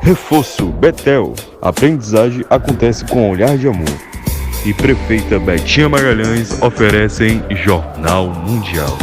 Reforço Betel. Aprendizagem acontece com olhar de amor. E Prefeita Betinha Magalhães oferecem Jornal Mundial.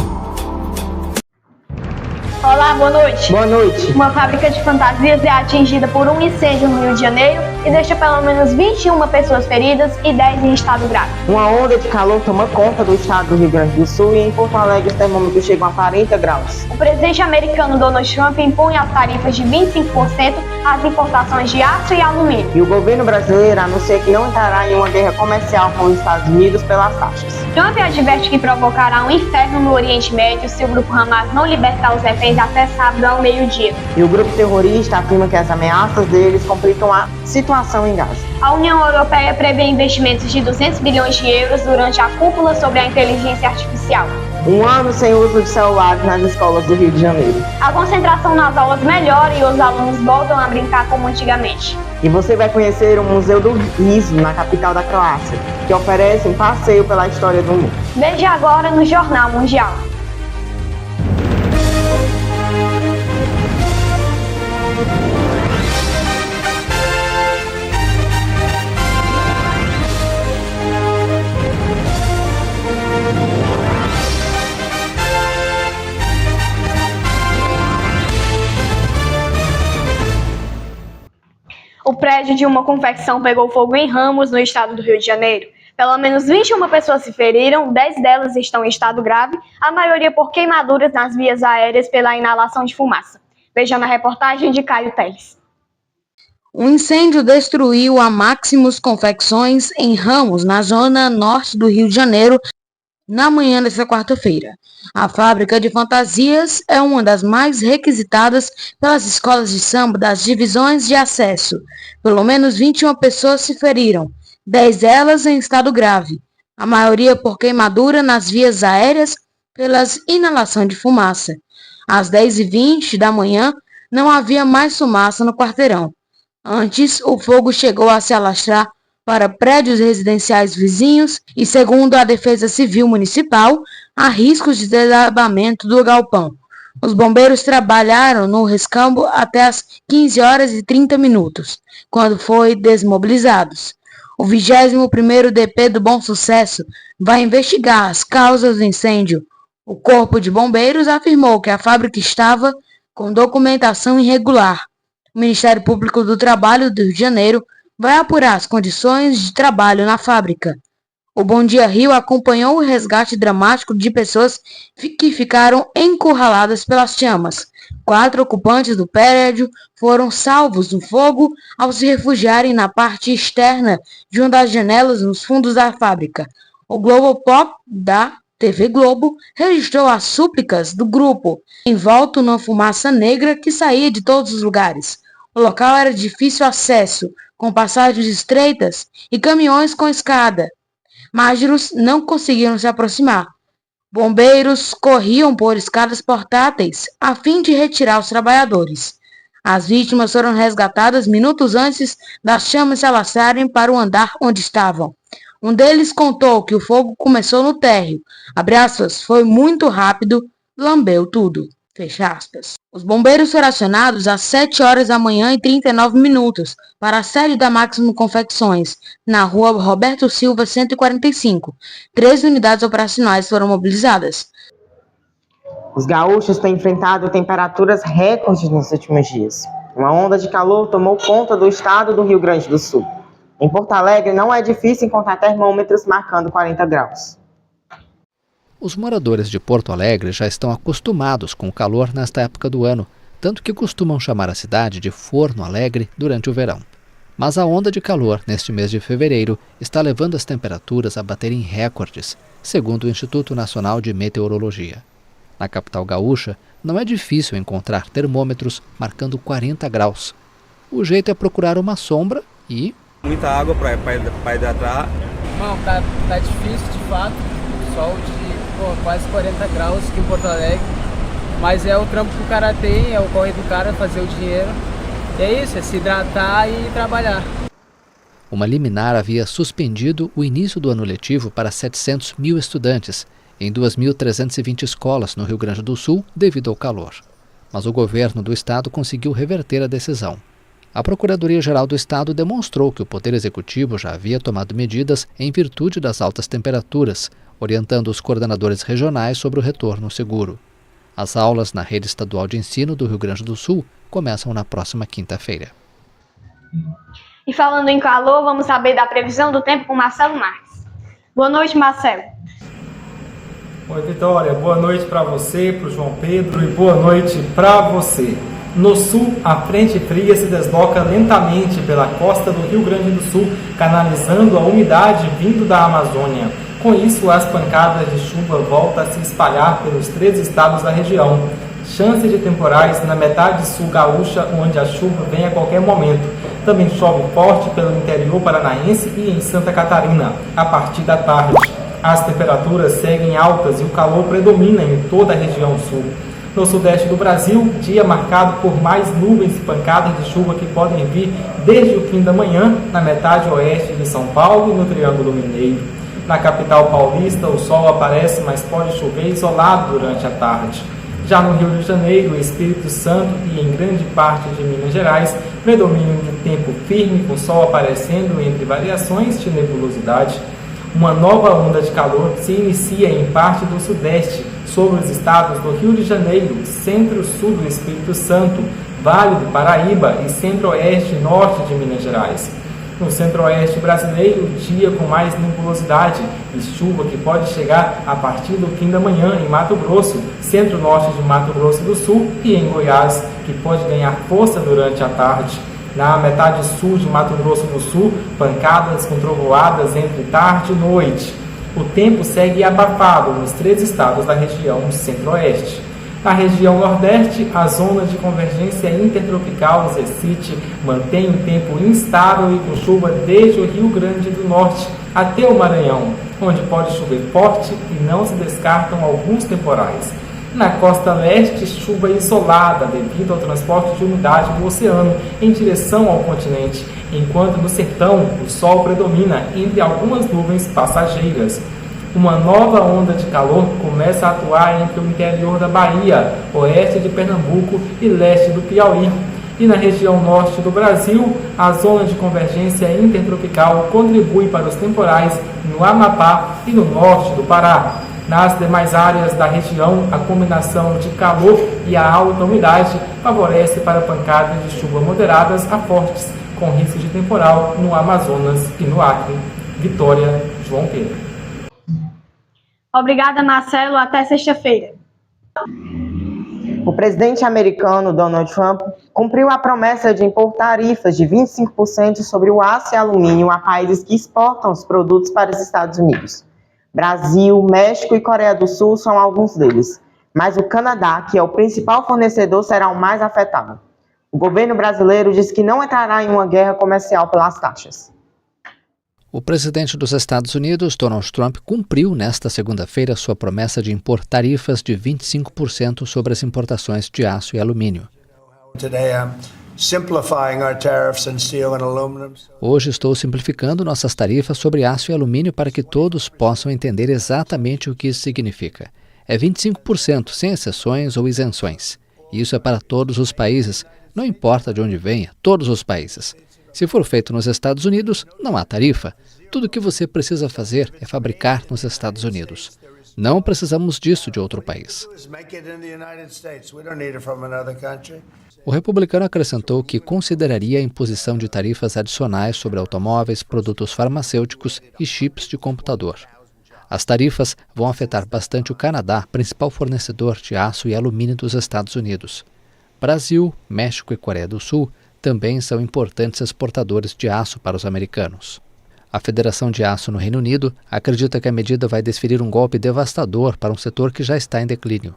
Olá, boa noite. Boa noite. Uma fábrica de fantasias é atingida por um incêndio no Rio de Janeiro e deixa pelo menos 21 pessoas feridas e 10 em estado grave. Uma onda de calor toma conta do estado do Rio Grande do Sul e em Porto Alegre os termômetros chegam a 40 graus. O presidente americano Donald Trump impõe as tarifas de 25% às importações de aço e alumínio. E o governo brasileiro anuncia que não entrará em uma guerra comercial com os Estados Unidos pelas taxas. Trump adverte que provocará um inferno no Oriente Médio se o grupo Hamas não libertar os reféns até sábado ao meio-dia. E o grupo terrorista afirma que as ameaças deles complicam a situação em Gaza. A União Europeia prevê investimentos de 200 bilhões de euros durante a cúpula sobre a inteligência artificial. Um ano sem uso de celulares nas escolas do Rio de Janeiro. A concentração nas aulas melhora e os alunos voltam a brincar como antigamente. E você vai conhecer o Museu do Riso, na capital da Croácia, que oferece um passeio pela história do mundo. Veja agora no Jornal Mundial. O prédio de uma confecção pegou fogo em Ramos, no estado do Rio de Janeiro. Pelo menos 21 pessoas se feriram, 10 delas estão em estado grave, a maioria por queimaduras nas vias aéreas pela inalação de fumaça. Veja na reportagem de Caio Teles. Um incêndio destruiu a Maximus Confecções em Ramos, na zona norte do Rio de Janeiro, na manhã desta quarta-feira. A fábrica de fantasias é uma das mais requisitadas pelas escolas de samba das divisões de acesso. Pelo menos 21 pessoas se feriram, 10 delas em estado grave, a maioria por queimadura nas vias aéreas pelas inalação de fumaça. Às 10h20 da manhã, não havia mais fumaça no quarteirão. Antes, o fogo chegou a se alastrar para prédios residenciais vizinhos e, segundo a Defesa Civil Municipal, há riscos de desabamento do galpão. Os bombeiros trabalharam no rescambo até as 15h30, quando foram desmobilizados. O 21º DP do Bom Sucesso vai investigar as causas do incêndio. O Corpo de Bombeiros afirmou que a fábrica estava com documentação irregular. O Ministério Público do Trabalho do Rio de Janeiro vai apurar as condições de trabalho na fábrica. O Bom Dia Rio acompanhou o resgate dramático de pessoas que ficaram encurraladas pelas chamas. 4 ocupantes do prédio foram salvos do fogo ao se refugiarem na parte externa de uma das janelas nos fundos da fábrica. O Globopop da TV Globo registrou as súplicas do grupo, envolto numa fumaça negra que saía de todos os lugares. O local era de difícil acesso, com passagens estreitas e caminhões com escada. Mágiros não conseguiram se aproximar. Bombeiros corriam por escadas portáteis a fim de retirar os trabalhadores. As vítimas foram resgatadas minutos antes das chamas se alastrarem para o andar onde estavam. Um deles contou que o fogo começou no térreo. Abre aspas, foi muito rápido, lambeu tudo. Fecha aspas. Os bombeiros foram acionados às 7h39 para a sede da Máximo Confecções, na rua Roberto Silva 145. 3 unidades operacionais foram mobilizadas. Os gaúchos têm enfrentado temperaturas recordes nos últimos dias. Uma onda de calor tomou conta do estado do Rio Grande do Sul. Em Porto Alegre não é difícil encontrar termômetros marcando 40 graus. Os moradores de Porto Alegre já estão acostumados com o calor nesta época do ano, tanto que costumam chamar a cidade de Forno Alegre durante o verão. Mas a onda de calor neste mês de fevereiro está levando as temperaturas a baterem recordes, segundo o Instituto Nacional de Meteorologia. Na capital gaúcha, não é difícil encontrar termômetros marcando 40 graus. O jeito é procurar uma sombra e... muita água para hidratar. Não, tá difícil de fato, sol de quase 40 graus aqui em Porto Alegre, mas é o trampo que o cara tem, é o corre do cara fazer o dinheiro, e é isso, é se hidratar e trabalhar. Uma liminar havia suspendido o início do ano letivo para 700 mil estudantes, em 2.320 escolas no Rio Grande do Sul, devido ao calor. Mas o governo do estado conseguiu reverter a decisão. A Procuradoria-Geral do Estado demonstrou que o Poder Executivo já havia tomado medidas em virtude das altas temperaturas, orientando os coordenadores regionais sobre o retorno seguro. As aulas na rede estadual de ensino do Rio Grande do Sul começam na próxima quinta-feira. E falando em calor, vamos saber da previsão do tempo com Marcelo Marques. Boa noite, Marcelo. Oi, Vitória. Boa noite para você, para o João Pedro e boa noite para você. No sul, a frente fria se desloca lentamente pela costa do Rio Grande do Sul, canalizando a umidade vindo da Amazônia. Com isso, as pancadas de chuva voltam a se espalhar pelos 3 estados da região. Chance de temporais na metade sul gaúcha, onde a chuva vem a qualquer momento. Também chove forte pelo interior paranaense e em Santa Catarina, a partir da tarde. As temperaturas seguem altas e o calor predomina em toda a região sul. No sudeste do Brasil, dia marcado por mais nuvens e pancadas de chuva que podem vir desde o fim da manhã na metade oeste de São Paulo e no Triângulo Mineiro. Na capital paulista, o sol aparece, mas pode chover isolado durante a tarde. Já no Rio de Janeiro, Espírito Santo e em grande parte de Minas Gerais, predomínio de tempo firme, com sol aparecendo entre variações de nebulosidade. Uma nova onda de calor se inicia em parte do sudeste, sobre os estados do Rio de Janeiro, centro-sul do Espírito Santo, Vale do Paraíba e centro-oeste e norte de Minas Gerais. No centro-oeste brasileiro, dia com mais nebulosidade e chuva que pode chegar a partir do fim da manhã em Mato Grosso, centro-norte de Mato Grosso do Sul e em Goiás, que pode ganhar força durante a tarde. Na metade sul de Mato Grosso do Sul, pancadas com trovoadas entre tarde e noite. O tempo segue abafado nos 3 estados da região centro-oeste. Na região nordeste, a zona de convergência intertropical Zecite mantém um tempo instável e com chuva desde o Rio Grande do Norte até o Maranhão, onde pode chover forte e não se descartam alguns temporais. Na costa leste, chuva isolada devido ao transporte de umidade do oceano em direção ao continente, enquanto no sertão o sol predomina entre algumas nuvens passageiras. Uma nova onda de calor começa a atuar entre o interior da Bahia, oeste de Pernambuco e leste do Piauí. E na região norte do Brasil, a zona de convergência intertropical contribui para os temporais no Amapá e no norte do Pará. Nas demais áreas da região, a combinação de calor e a alta umidade favorece para pancadas de chuva moderadas a fortes, com risco de temporal no Amazonas e no Acre. Vitória, João Pedro. Obrigada, Marcelo. Até sexta-feira. O presidente americano Donald Trump cumpriu a promessa de impor tarifas de 25% sobre o aço e alumínio a países que exportam os produtos para os Estados Unidos. Brasil, México e Coreia do Sul são alguns deles, mas o Canadá, que é o principal fornecedor, será o mais afetado. O governo brasileiro diz que não entrará em uma guerra comercial pelas taxas. O presidente dos Estados Unidos, Donald Trump, cumpriu nesta segunda-feira sua promessa de impor tarifas de 25% sobre as importações de aço e alumínio. Hoje estou simplificando nossas tarifas sobre aço e alumínio para que todos possam entender exatamente o que isso significa. É 25%, sem exceções ou isenções. Isso é para todos os países, não importa de onde venha, todos os países. Se for feito nos Estados Unidos, não há tarifa. Tudo o que você precisa fazer é fabricar nos Estados Unidos. Não precisamos disso de outro país. O republicano acrescentou que consideraria a imposição de tarifas adicionais sobre automóveis, produtos farmacêuticos e chips de computador. As tarifas vão afetar bastante o Canadá, principal fornecedor de aço e alumínio dos Estados Unidos. Brasil, México e Coreia do Sul também são importantes exportadores de aço para os americanos. A Federação de Aço no Reino Unido acredita que a medida vai desferir um golpe devastador para um setor que já está em declínio.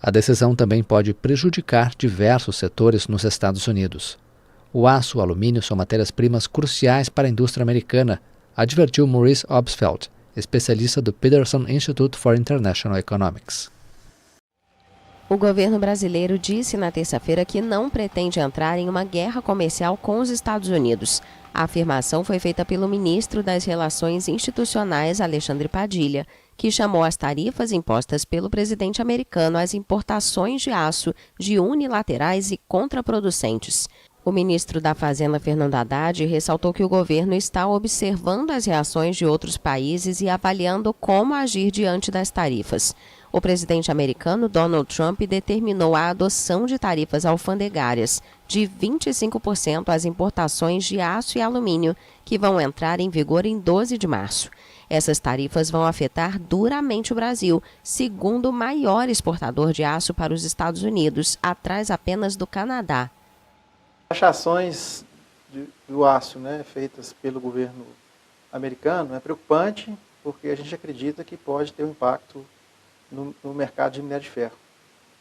A decisão também pode prejudicar diversos setores nos Estados Unidos. O aço e o alumínio são matérias-primas cruciais para a indústria americana, advertiu Maurice Obstfeld, especialista do Peterson Institute for International Economics. O governo brasileiro disse na terça-feira que não pretende entrar em uma guerra comercial com os Estados Unidos. A afirmação foi feita pelo ministro das Relações Institucionais, Alexandre Padilha, que chamou as tarifas impostas pelo presidente americano às importações de aço de unilaterais e contraproducentes. O ministro da Fazenda, Fernando Haddad, ressaltou que o governo está observando as reações de outros países e avaliando como agir diante das tarifas. O presidente americano Donald Trump determinou a adoção de tarifas alfandegárias de 25% às importações de aço e alumínio, que vão entrar em vigor em 12 de março. Essas tarifas vão afetar duramente o Brasil, segundo o maior exportador de aço para os Estados Unidos, atrás apenas do Canadá. Taxações do aço, feitas pelo governo americano é preocupante, porque a gente acredita que pode ter um impacto no mercado de minério de ferro,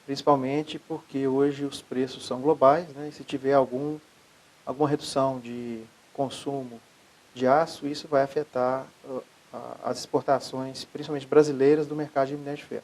principalmente porque hoje os preços são globais, e se tiver alguma redução de consumo de aço, isso vai afetar as exportações, principalmente brasileiras, do mercado de minério de ferro.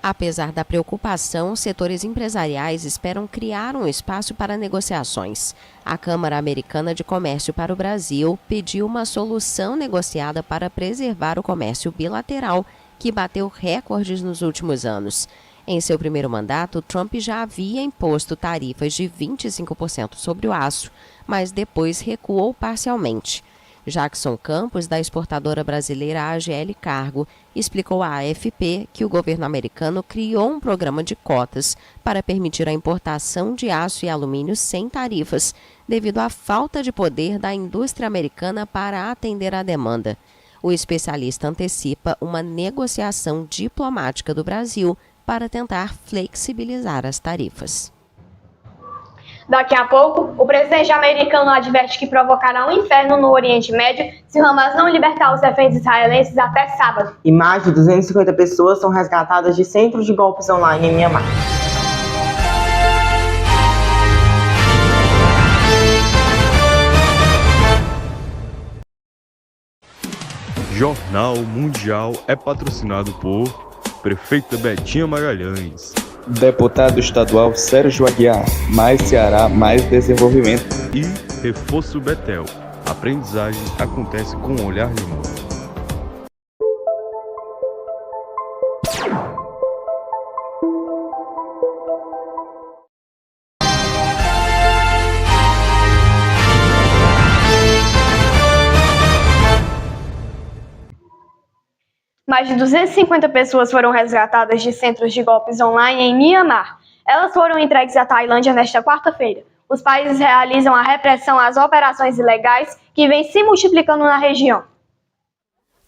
Apesar da preocupação, setores empresariais esperam criar um espaço para negociações. A Câmara Americana de Comércio para o Brasil pediu uma solução negociada para preservar o comércio bilateral, que bateu recordes nos últimos anos. Em seu primeiro mandato, Trump já havia imposto tarifas de 25% sobre o aço, mas depois recuou parcialmente. Jackson Campos, da exportadora brasileira AGL Cargo, explicou à AFP que o governo americano criou um programa de cotas para permitir a importação de aço e alumínio sem tarifas, devido à falta de poder da indústria americana para atender à demanda. O especialista antecipa uma negociação diplomática do Brasil para tentar flexibilizar as tarifas. Daqui a pouco, o presidente americano adverte que provocará um inferno no Oriente Médio se Hamas não libertar os reféns israelenses até sábado. E mais de 250 pessoas são resgatadas de centros de golpes online em Mianmar. Jornal Mundial é patrocinado por Prefeita Betinha Magalhães, Deputado Estadual Sérgio Aguiar, mais Ceará, mais desenvolvimento. E Reforço Betel. A aprendizagem acontece com um olhar de amor. Mais de 250 pessoas foram resgatadas de centros de golpes online em Mianmar. Elas foram entregues à Tailândia nesta quarta-feira. Os países realizam a repressão às operações ilegais que vêm se multiplicando na região.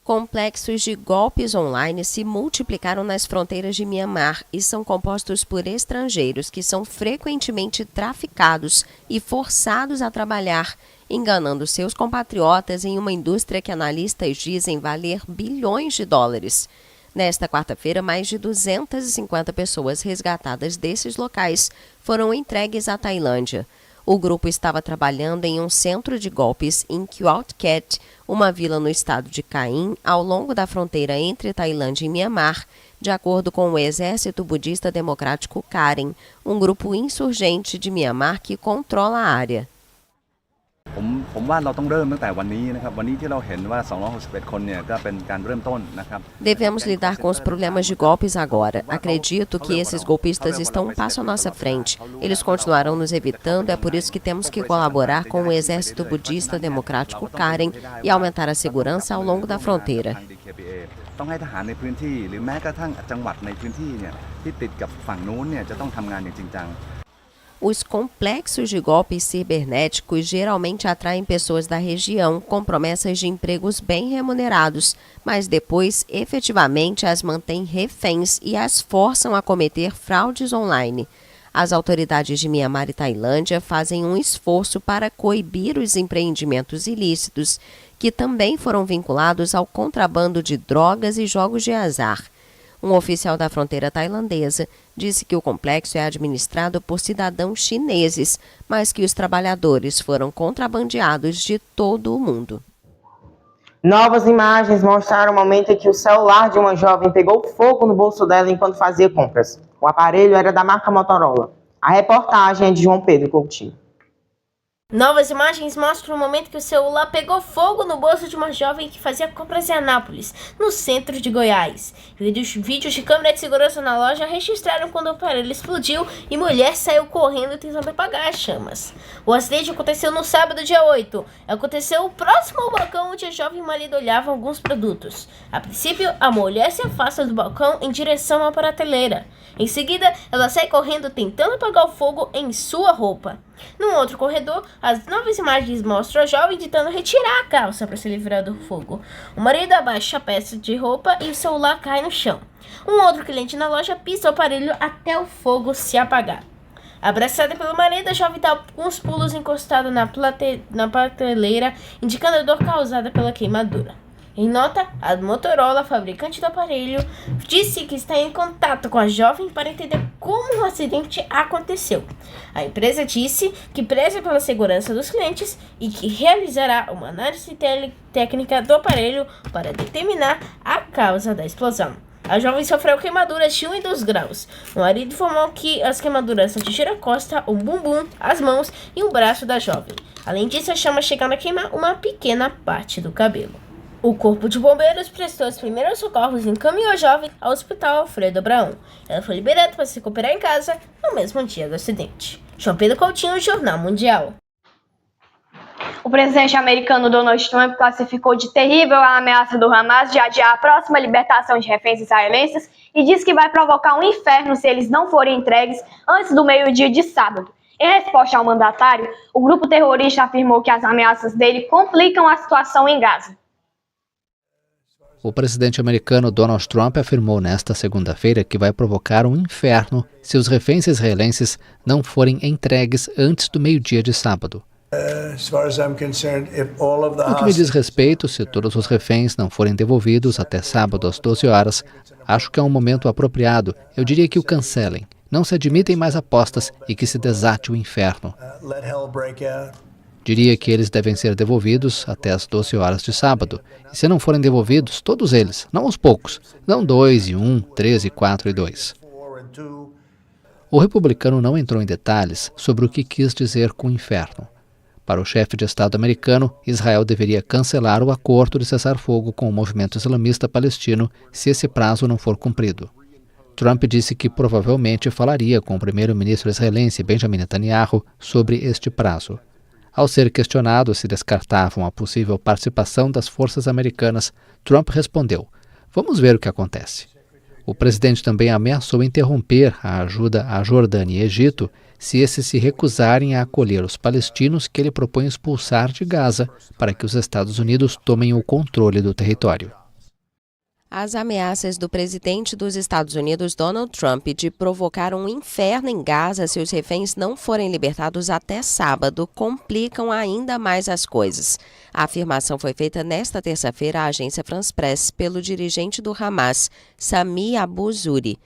Complexos de golpes online se multiplicaram nas fronteiras de Mianmar e são compostos por estrangeiros que são frequentemente traficados e forçados a trabalhar, enganando seus compatriotas em uma indústria que analistas dizem valer bilhões de dólares. Nesta quarta-feira, mais de 250 pessoas resgatadas desses locais foram entregues à Tailândia. O grupo estava trabalhando em um centro de golpes em Kuat Ket, uma vila no estado de Kain, ao longo da fronteira entre Tailândia e Mianmar, de acordo com o Exército Budista Democrático Karen, um grupo insurgente de Mianmar que controla a área. Devemos lidar com os problemas de golpes agora. Acredito que esses golpistas estão um passo à nossa frente. Eles continuarão nos evitando, é por isso que temos que colaborar com o Exército Budista Democrático Karen e aumentar a segurança ao longo da fronteira. Os complexos de golpes cibernéticos geralmente atraem pessoas da região com promessas de empregos bem remunerados, mas depois efetivamente as mantêm reféns e as forçam a cometer fraudes online. As autoridades de Mianmar e Tailândia fazem um esforço para coibir os empreendimentos ilícitos, que também foram vinculados ao contrabando de drogas e jogos de azar. Um oficial da fronteira tailandesa disse que o complexo é administrado por cidadãos chineses, mas que os trabalhadores foram contrabandeados de todo o mundo. Novas imagens mostraram o momento em que o celular de uma jovem pegou fogo no bolso dela enquanto fazia compras. O aparelho era da marca Motorola. A reportagem é de João Pedro Coutinho. Novas imagens mostram o momento que o celular pegou fogo no bolso de uma jovem que fazia compras em Anápolis, no centro de Goiás. Vídeos de câmera de segurança na loja registraram quando o aparelho explodiu e mulher saiu correndo tentando apagar as chamas. O acidente aconteceu no sábado, dia 8. Aconteceu próximo ao balcão onde a jovem marido olhava alguns produtos. A princípio, a mulher se afasta do balcão em direção à prateleira. Em seguida, ela sai correndo tentando apagar o fogo em sua roupa. Num outro corredor, as novas imagens mostram a jovem tentando retirar a calça para se livrar do fogo. O marido abaixa a peça de roupa e o celular cai no chão. Um outro cliente na loja pisa o aparelho até o fogo se apagar. Abraçada pelo marido, a jovem dá alguns pulos encostada na prateleira, indicando a dor causada pela queimadura. Em nota, a Motorola, fabricante do aparelho, disse que está em contato com a jovem para entender como o acidente aconteceu. A empresa disse que preza pela segurança dos clientes e que realizará uma análise técnica do aparelho para determinar a causa da explosão. A jovem sofreu queimaduras de 1 e 2 graus. O marido informou que as queimaduras atingiram a costa, o bumbum, as mãos e o braço da jovem. Além disso, as chamas chegaram a queimar uma pequena parte do cabelo. O Corpo de Bombeiros prestou os primeiros socorros e encaminhou a jovem ao Hospital Alfredo Abraão. Ela foi liberada para se recuperar em casa no mesmo dia do acidente. João Pedro Coutinho, Jornal Mundial. O presidente americano Donald Trump classificou de terrível a ameaça do Hamas de adiar a próxima libertação de reféns israelenses e diz que vai provocar um inferno se eles não forem entregues antes do meio-dia de sábado. Em resposta ao mandatário, o grupo terrorista afirmou que as ameaças dele complicam a situação em Gaza. O presidente americano Donald Trump afirmou nesta segunda-feira que vai provocar um inferno se os reféns israelenses não forem entregues antes do meio-dia de sábado. No que me diz respeito, se todos os reféns não forem devolvidos até sábado às 12 horas, acho que é um momento apropriado. Eu diria que o cancelem. Não se admitem mais apostas e que se desate o inferno. Diria que eles devem ser devolvidos até as 12 horas de sábado. E se não forem devolvidos, todos eles, não os poucos, não 2 e 1, 3 e 4 e 2. O republicano não entrou em detalhes sobre o que quis dizer com inferno. Para o chefe de Estado americano, Israel deveria cancelar o acordo de cessar-fogo com o movimento islamista palestino se esse prazo não for cumprido. Trump disse que provavelmente falaria com o primeiro-ministro israelense Benjamin Netanyahu sobre este prazo. Ao ser questionado se descartavam a possível participação das forças americanas, Trump respondeu: "Vamos ver o que acontece." O presidente também ameaçou interromper a ajuda à Jordânia e Egito se esses se recusarem a acolher os palestinos que ele propõe expulsar de Gaza para que os Estados Unidos tomem o controle do território. As ameaças do presidente dos Estados Unidos, Donald Trump, de provocar um inferno em Gaza se os reféns não forem libertados até sábado, complicam ainda mais as coisas. A afirmação foi feita nesta terça-feira à agência France Press pelo dirigente do Hamas, Sami Abu Zuhri.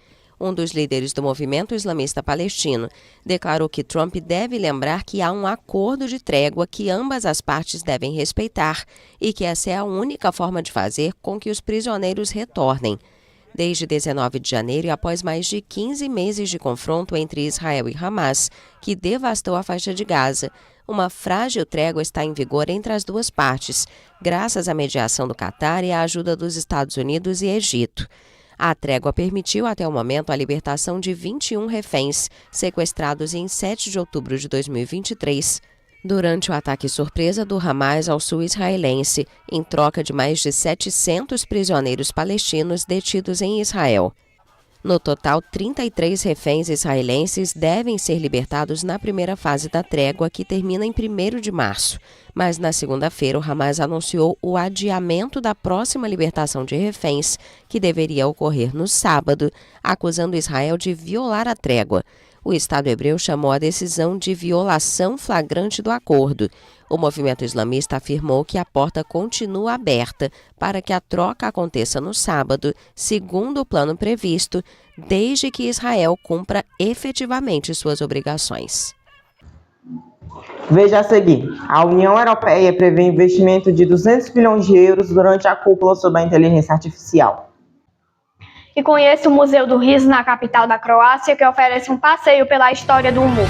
Um dos líderes do movimento islamista palestino declarou que Trump deve lembrar que há um acordo de trégua que ambas as partes devem respeitar e que essa é a única forma de fazer com que os prisioneiros retornem. Desde 19 de janeiro e após mais de 15 meses de confronto entre Israel e Hamas, que devastou a faixa de Gaza, uma frágil trégua está em vigor entre as duas partes, graças à mediação do Catar e à ajuda dos Estados Unidos e Egito. A trégua permitiu até o momento a libertação de 21 reféns sequestrados em 7 de outubro de 2023, durante o ataque surpresa do Hamas ao sul israelense, em troca de mais de 700 prisioneiros palestinos detidos em Israel. No total, 33 reféns israelenses devem ser libertados na primeira fase da trégua, que termina em 1º de março. Mas na segunda-feira, o Hamas anunciou o adiamento da próxima libertação de reféns, que deveria ocorrer no sábado, acusando Israel de violar a trégua. O Estado hebreu chamou a decisão de violação flagrante do acordo. O movimento islamista afirmou que a porta continua aberta para que a troca aconteça no sábado, segundo o plano previsto, desde que Israel cumpra efetivamente suas obrigações. Veja a seguir, a União Europeia prevê investimento de 200 bilhões de euros durante a cúpula sobre a inteligência artificial. E conheça o Museu do Riso na capital da Croácia, que oferece um passeio pela história do humor.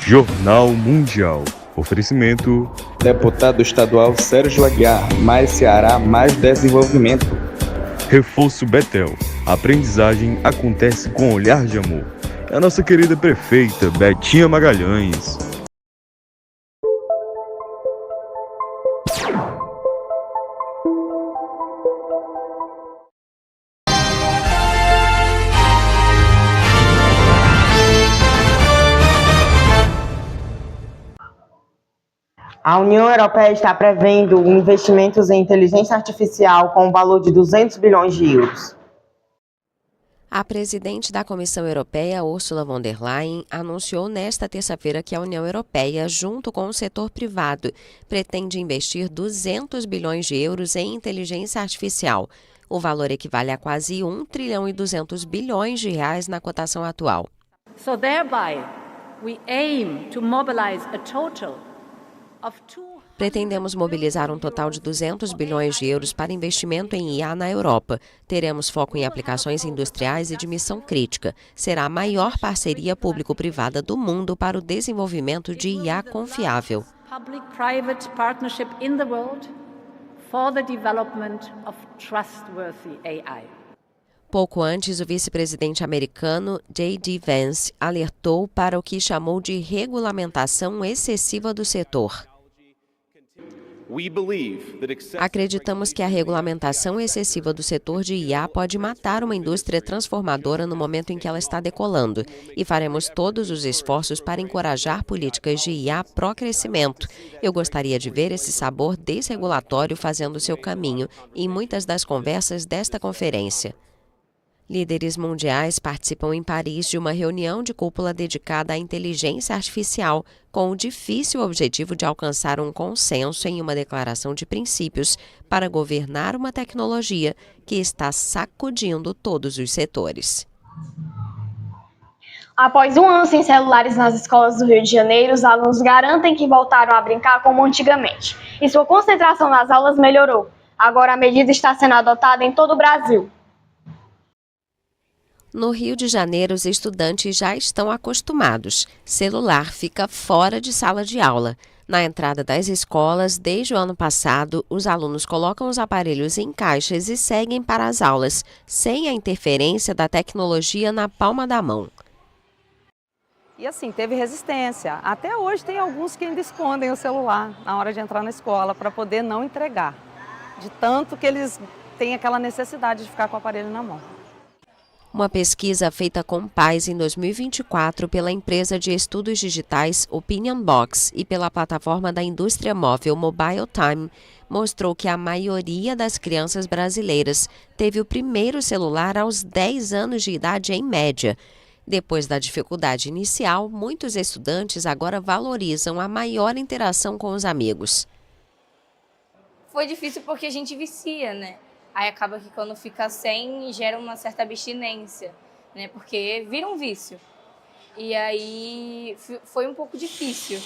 Jornal Mundial. Oferecimento: Deputado estadual Sérgio Aguiar, mais Ceará, mais desenvolvimento. Reforço Betel. A aprendizagem acontece com olhar de amor. É a nossa querida prefeita Betinha Magalhães. A União Europeia está prevendo investimentos em inteligência artificial com um valor de 200 bilhões de euros. A presidente da Comissão Europeia, Ursula von der Leyen, anunciou nesta terça-feira que a União Europeia, junto com o setor privado, pretende investir 200 bilhões de euros em inteligência artificial. O valor equivale a quase 1 trilhão e 200 bilhões de reais na cotação atual. So thereby, we aim to mobilize a total of Pretendemos mobilizar um total de 200 bilhões de euros para investimento em IA na Europa. Teremos foco em aplicações industriais e de missão crítica. Será a maior parceria público-privada do mundo para o desenvolvimento de IA confiável. Public-private partnership in the world for the development of trustworthy AI. Pouco antes, o vice-presidente americano J.D. Vance alertou para o que chamou de regulamentação excessiva do setor. Acreditamos que a regulamentação excessiva do setor de IA pode matar uma indústria transformadora no momento em que ela está decolando, e faremos todos os esforços para encorajar políticas de IA pró-crescimento. Eu gostaria de ver esse sabor desregulatório fazendo seu caminho em muitas das conversas desta conferência. Líderes mundiais participam em Paris de uma reunião de cúpula dedicada à inteligência artificial, com o difícil objetivo de alcançar um consenso em uma declaração de princípios para governar uma tecnologia que está sacudindo todos os setores. Após um ano sem celulares nas escolas do Rio de Janeiro, os alunos garantem que voltaram a brincar como antigamente, e sua concentração nas aulas melhorou. Agora a medida está sendo adotada em todo o Brasil. No Rio de Janeiro, os estudantes já estão acostumados. Celular fica fora de sala de aula. Na entrada das escolas, desde o ano passado, os alunos colocam os aparelhos em caixas e seguem para as aulas, sem a interferência da tecnologia na palma da mão. E assim, teve resistência. Até hoje tem alguns que ainda escondem o celular na hora de entrar na escola para poder não entregar. De tanto que eles têm aquela necessidade de ficar com o aparelho na mão. Uma pesquisa feita com pais em 2024 pela empresa de estudos digitais Opinion Box e pela plataforma da indústria móvel Mobile Time mostrou que a maioria das crianças brasileiras teve o primeiro celular aos 10 anos de idade em média. Depois da dificuldade inicial, muitos estudantes agora valorizam a maior interação com os amigos. Foi difícil porque a gente vicia, né? Aí acaba que quando fica sem, gera uma certa abstinência, né? Porque vira um vício. E aí foi um pouco difícil,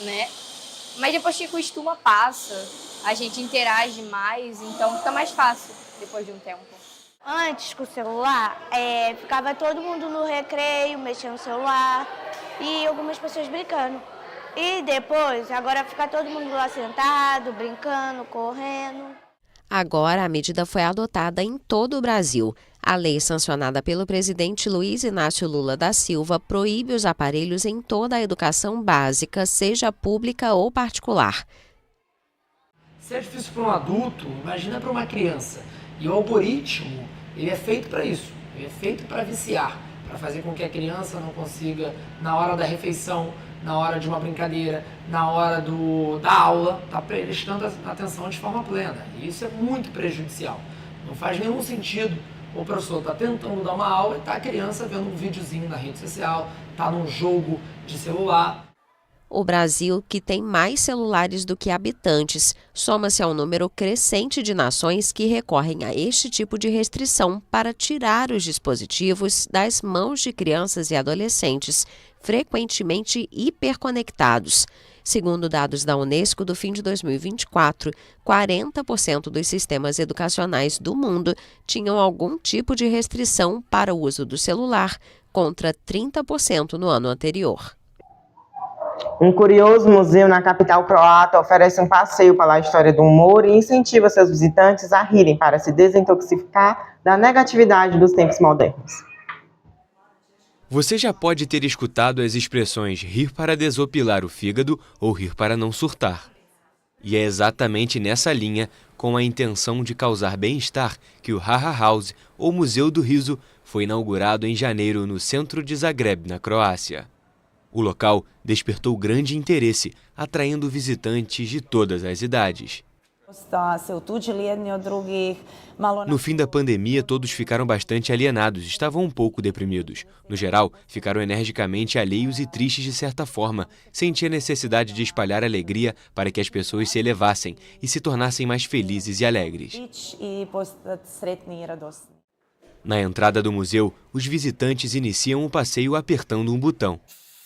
né? Mas depois que costuma, passa, a gente interage mais, então fica mais fácil depois de um tempo. Antes, com o celular, ficava todo mundo no recreio, mexendo no celular e algumas pessoas brincando. E depois, agora fica todo mundo lá sentado, brincando, correndo. Agora, a medida foi adotada em todo o Brasil. A lei sancionada pelo presidente Luiz Inácio Lula da Silva proíbe os aparelhos em toda a educação básica, seja pública ou particular. Se é difícil para um adulto, imagina para uma criança. E o algoritmo, ele é feito para isso. Ele é feito para viciar, para fazer com que a criança não consiga, na hora da refeição, na hora de uma brincadeira, na hora da aula, tá prestando atenção de forma plena. E isso é muito prejudicial. Não faz nenhum sentido o professor tá tentando dar uma aula e tá a criança vendo um videozinho na rede social, tá num jogo de celular. O Brasil, que tem mais celulares do que habitantes, soma-se ao número crescente de nações que recorrem a este tipo de restrição para tirar os dispositivos das mãos de crianças e adolescentes, frequentemente hiperconectados. Segundo dados da Unesco do fim de 2024, 40% dos sistemas educacionais do mundo tinham algum tipo de restrição para o uso do celular, contra 30% no ano anterior. Um curioso museu na capital croata oferece um passeio pela história do humor e incentiva seus visitantes a rirem para se desintoxicar da negatividade dos tempos modernos. Você já pode ter escutado as expressões rir para desopilar o fígado ou rir para não surtar. E é exatamente nessa linha, com a intenção de causar bem-estar, que o Haha House, ou Museu do Riso, foi inaugurado em janeiro no centro de Zagreb, na Croácia. O local despertou grande interesse, atraindo visitantes de todas as idades. No fim da pandemia, todos ficaram bastante alienados, estavam um pouco deprimidos. No geral, ficaram energicamente alheios e tristes de certa forma, sentiam a necessidade de espalhar alegria para que as pessoas se elevassem e se tornassem mais felizes e alegres. Na entrada do museu, os visitantes iniciam o passeio apertando um botão.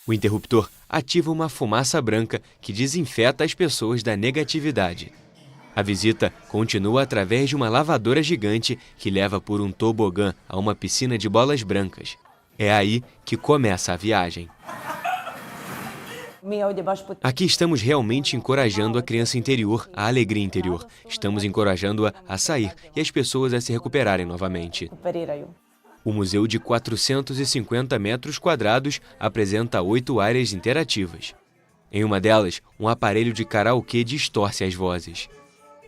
O interruptor ativa uma fumaça branca que desinfeta as pessoas da negatividade. A visita continua através de uma lavadora gigante que leva por um tobogã a uma piscina de bolas brancas. É aí que começa a viagem. Aqui estamos realmente encorajando a criança interior, a alegria interior. Estamos encorajando-a a sair e as pessoas a se recuperarem novamente. O museu de 450 metros quadrados apresenta 8 áreas interativas. Em uma delas, um aparelho de karaokê distorce as vozes.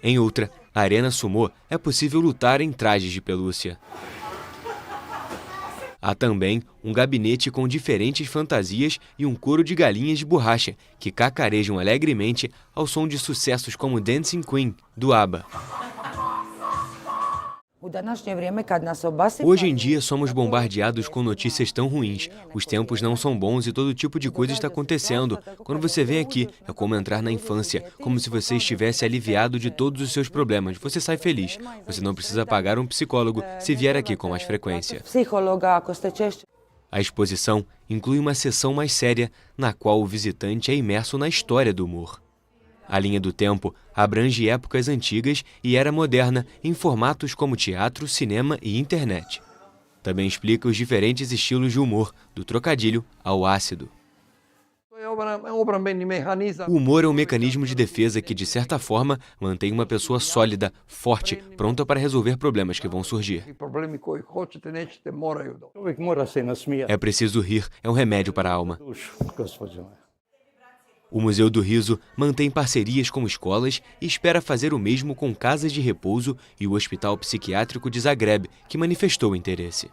Em outra, a Arena Sumô, é possível lutar em trajes de pelúcia. Há também um gabinete com diferentes fantasias e um coro de galinhas de borracha que cacarejam alegremente ao som de sucessos como Dancing Queen, do ABBA. Hoje em dia somos bombardeados com notícias tão ruins. Os tempos não são bons e todo tipo de coisa está acontecendo. Quando você vem aqui, é como entrar na infância, como se você estivesse aliviado de todos os seus problemas. Você sai feliz. Você não precisa pagar um psicólogo se vier aqui com mais frequência. A exposição inclui uma seção mais séria, na qual o visitante é imerso na história do humor. A linha do tempo abrange épocas antigas e era moderna em formatos como teatro, cinema e internet. Também explica os diferentes estilos de humor, do trocadilho ao ácido. O humor é um mecanismo de defesa que, de certa forma, mantém uma pessoa sólida, forte, pronta para resolver problemas que vão surgir. É preciso rir, é um remédio para a alma. O Museu do Riso mantém parcerias com escolas e espera fazer o mesmo com casas de repouso e o Hospital Psiquiátrico de Zagreb, que manifestou interesse.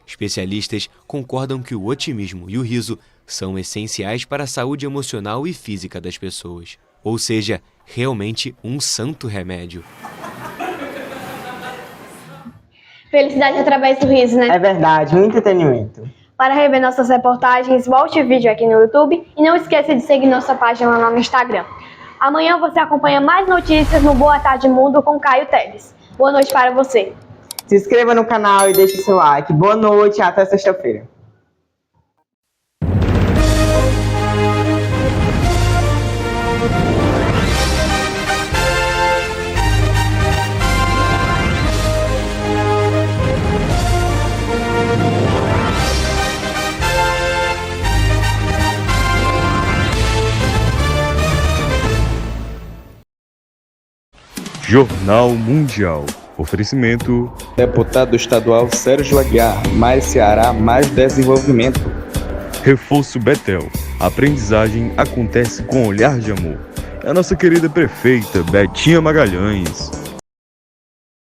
Especialistas concordam que o otimismo e o riso são essenciais para a saúde emocional e física das pessoas. Ou seja, realmente um santo remédio. Felicidade através do riso, né? É verdade, um entretenimento. Para rever nossas reportagens, volte o vídeo aqui no YouTube e não esqueça de seguir nossa página lá no Instagram. Amanhã você acompanha mais notícias no Boa Tarde Mundo com Caio Teles. Boa noite para você. Se inscreva no canal e deixe seu like. Boa noite e até sexta-feira. Jornal Mundial. Oferecimento: Deputado estadual Sérgio Aguiar, mais Ceará, mais desenvolvimento. Reforço Betel. A aprendizagem acontece com olhar de amor. É a nossa querida prefeita Betinha Magalhães.